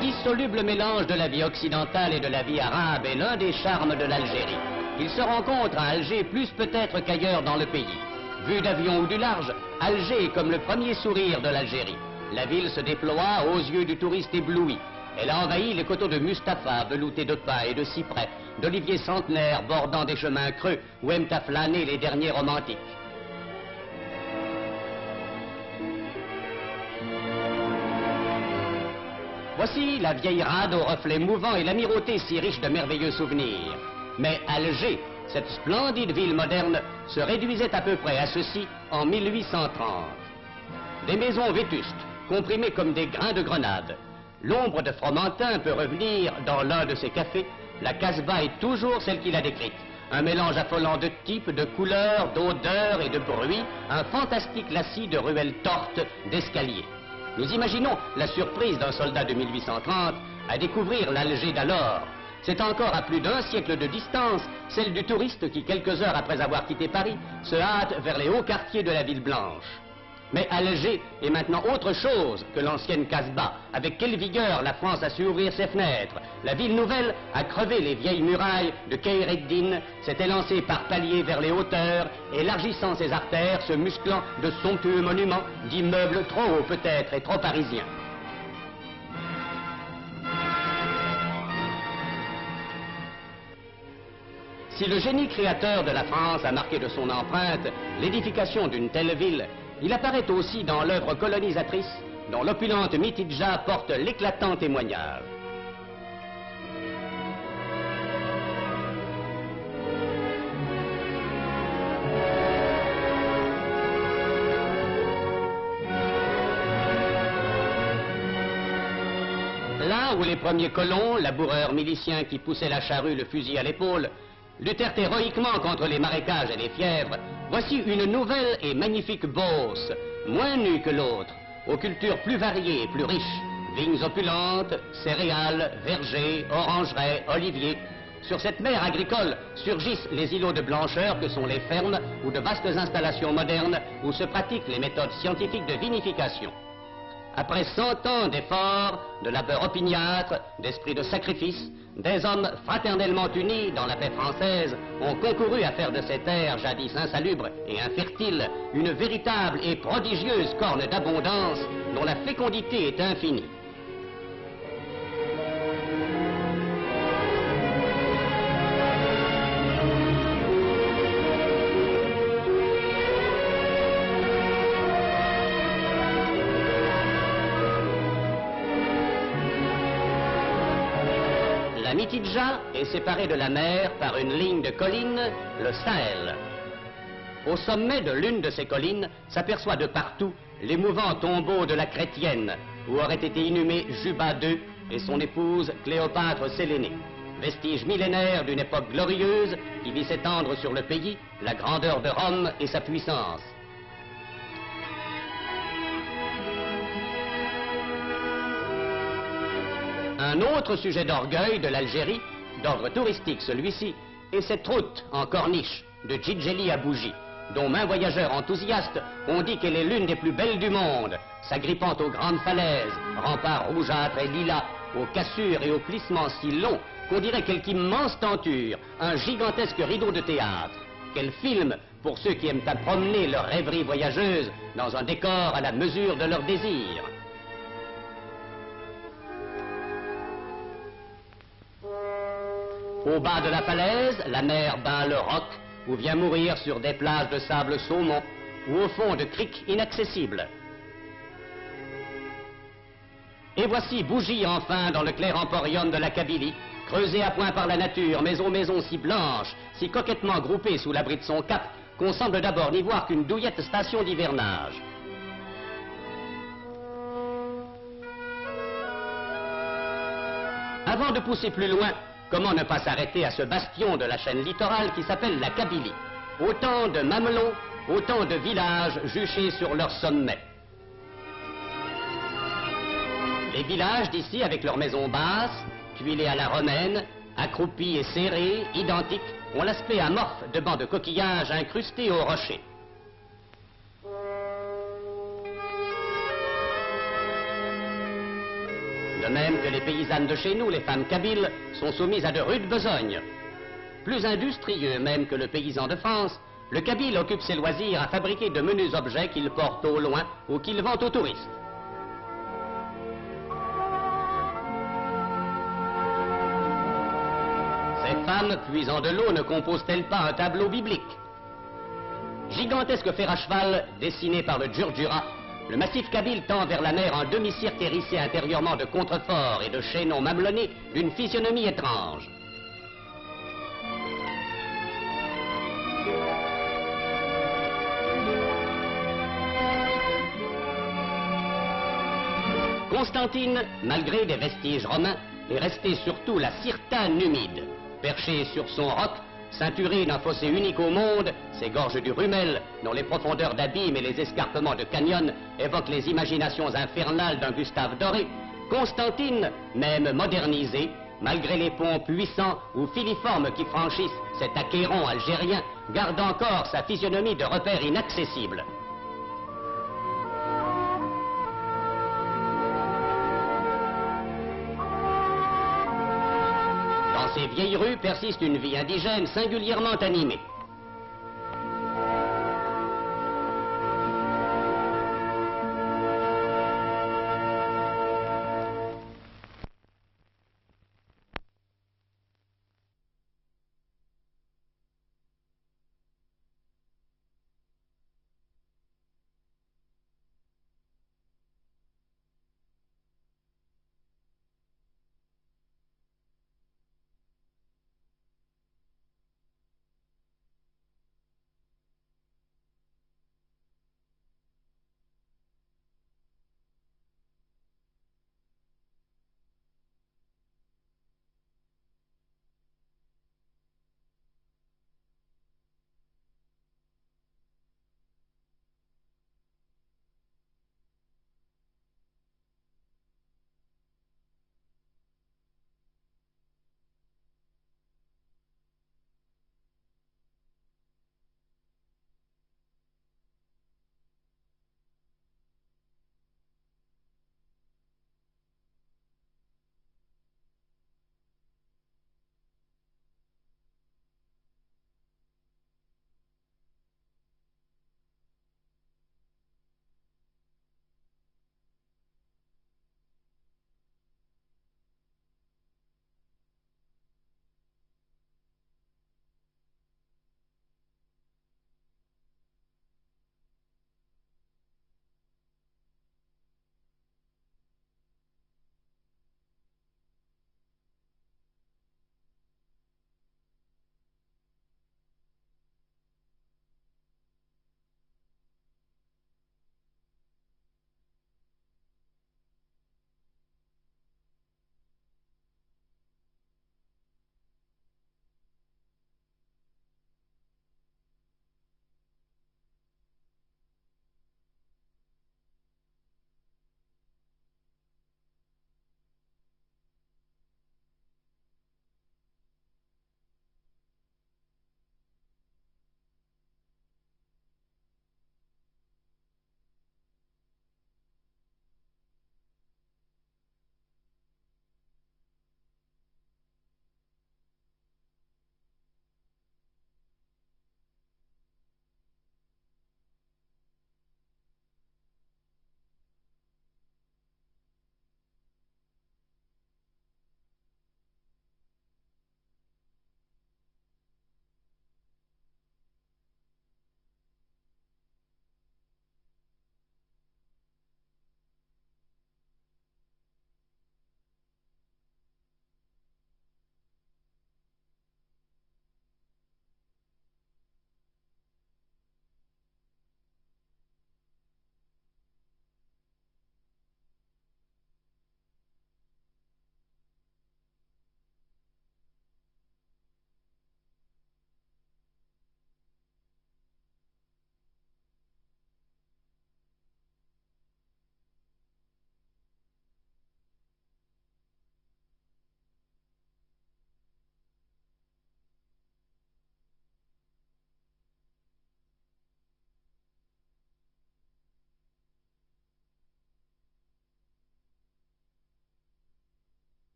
L'indissoluble mélange de la vie occidentale et de la vie arabe est l'un des charmes de l'Algérie. Il se rencontre à Alger plus peut-être qu'ailleurs dans le pays. Vu d'avion ou du large, Alger est comme le premier sourire de l'Algérie. La ville se déploie aux yeux du touriste ébloui. Elle a envahi les coteaux de Mustapha, veloutés de pins et de cyprès, d'oliviers centenaires bordant des chemins creux où aiment à flâner les derniers romantiques. Voici la vieille rade aux reflets mouvants et l'amirauté si riche de merveilleux souvenirs. Mais Alger, cette splendide ville moderne, se réduisait à peu près à ceci en 1830. Des maisons vétustes, comprimées comme des grains de grenade. L'ombre de Fromentin peut revenir dans l'un de ces cafés. La Casbah est toujours celle qu'il a décrite. Un mélange affolant de types, de couleurs, d'odeurs et de bruits, un fantastique lacis de ruelles tortes, d'escaliers. Nous imaginons la surprise d'un soldat de 1830 à découvrir l'Alger d'alors. C'est encore à plus d'un siècle de distance celle du touriste qui, quelques heures après avoir quitté Paris, se hâte vers les hauts quartiers de la ville blanche. Mais Alger est maintenant autre chose que l'ancienne Casbah. Avec quelle vigueur la France a su ouvrir ses fenêtres. La ville nouvelle a crevé les vieilles murailles de Khayr ed-Din, s'est élancée par paliers vers les hauteurs, élargissant ses artères, se musclant de somptueux monuments, d'immeubles trop hauts peut-être et trop parisiens. Si le génie créateur de la France a marqué de son empreinte l'édification d'une telle ville, il apparaît aussi dans l'œuvre colonisatrice dont l'opulente Mitidja porte l'éclatant témoignage. Là où les premiers colons, laboureurs miliciens qui poussaient la charrue, le fusil à l'épaule, luttèrent héroïquement contre les marécages et les fièvres, voici une nouvelle et magnifique Beauce, moins nue que l'autre, aux cultures plus variées et plus riches, vignes opulentes, céréales, vergers, orangerais, oliviers. Sur cette mer agricole surgissent les îlots de blancheur que sont les fermes ou de vastes installations modernes où se pratiquent les méthodes scientifiques de vinification. Après 100 ans d'efforts, de labeur opiniâtre, d'esprit de sacrifice, des hommes fraternellement unis dans la paix française ont concouru à faire de ces terres jadis insalubres et infertiles une véritable et prodigieuse corne d'abondance dont la fécondité est infinie. La Mitidja est séparée de la mer par une ligne de collines, le Sahel. Au sommet de l'une de ces collines s'aperçoit de partout l'émouvant tombeau de la Chrétienne, où auraient été inhumés Juba II et son épouse Cléopâtre Sélénée. Vestige millénaire d'une époque glorieuse qui vit s'étendre sur le pays la grandeur de Rome et sa puissance. Un autre sujet d'orgueil de l'Algérie, d'ordre touristique celui-ci, est cette route en corniche de Djidjeli à Bougie, dont maints voyageurs enthousiastes ont dit qu'elle est l'une des plus belles du monde, s'agrippant aux grandes falaises, remparts rougeâtres et lilas, aux cassures et aux plissements si longs qu'on dirait quelque immense tenture, un gigantesque rideau de théâtre. Quel film pour ceux qui aiment à promener leur rêverie voyageuse dans un décor à la mesure de leurs désirs. Au bas de la falaise, la mer bat le roc, ou vient mourir sur des plages de sable saumon, ou au fond de criques inaccessibles. Et voici Bougie enfin dans le clair emporium de la Kabylie, creusée à point par la nature, mais aux maisons si blanches, si coquettement groupées sous l'abri de son cap, qu'on semble d'abord n'y voir qu'une douillette station d'hivernage. Avant de pousser plus loin, comment ne pas s'arrêter à ce bastion de la chaîne littorale qui s'appelle la Kabylie? Autant de mamelons, autant de villages juchés sur leur sommet. Les villages d'ici, avec leurs maisons basses, tuilées à la romaine, accroupies et serrées, identiques, ont l'aspect amorphe de bancs de coquillages incrustés aux rochers. De De même que les paysannes de chez nous, les femmes kabyles, sont soumises à de rudes besognes. Plus industrieux même que le paysan de France, le Kabyle occupe ses loisirs à fabriquer de menus objets qu'il porte au loin ou qu'il vend aux touristes. Ces femmes, puisant de l'eau, ne composent-elles pas un tableau biblique? Gigantesque fer à cheval, dessiné par le Djurdjura, le massif kabyle tend vers la mer en demi-cercle hérissé intérieurement de contreforts et de chaînons mamelonnés d'une physionomie étrange. Constantine, malgré des vestiges romains, est restée surtout la Sirtane humide. Perchée sur son roc, ceinturée d'un fossé unique au monde, ses gorges du Rumel, dont les profondeurs d'abîme et les escarpements de canyon évoquent les imaginations infernales d'un Gustave Doré, Constantine, même modernisée, malgré les ponts puissants ou filiformes qui franchissent cet achéron algérien, garde encore sa physionomie de repère inaccessible. Dans ces vieilles rues persiste une vie indigène singulièrement animée.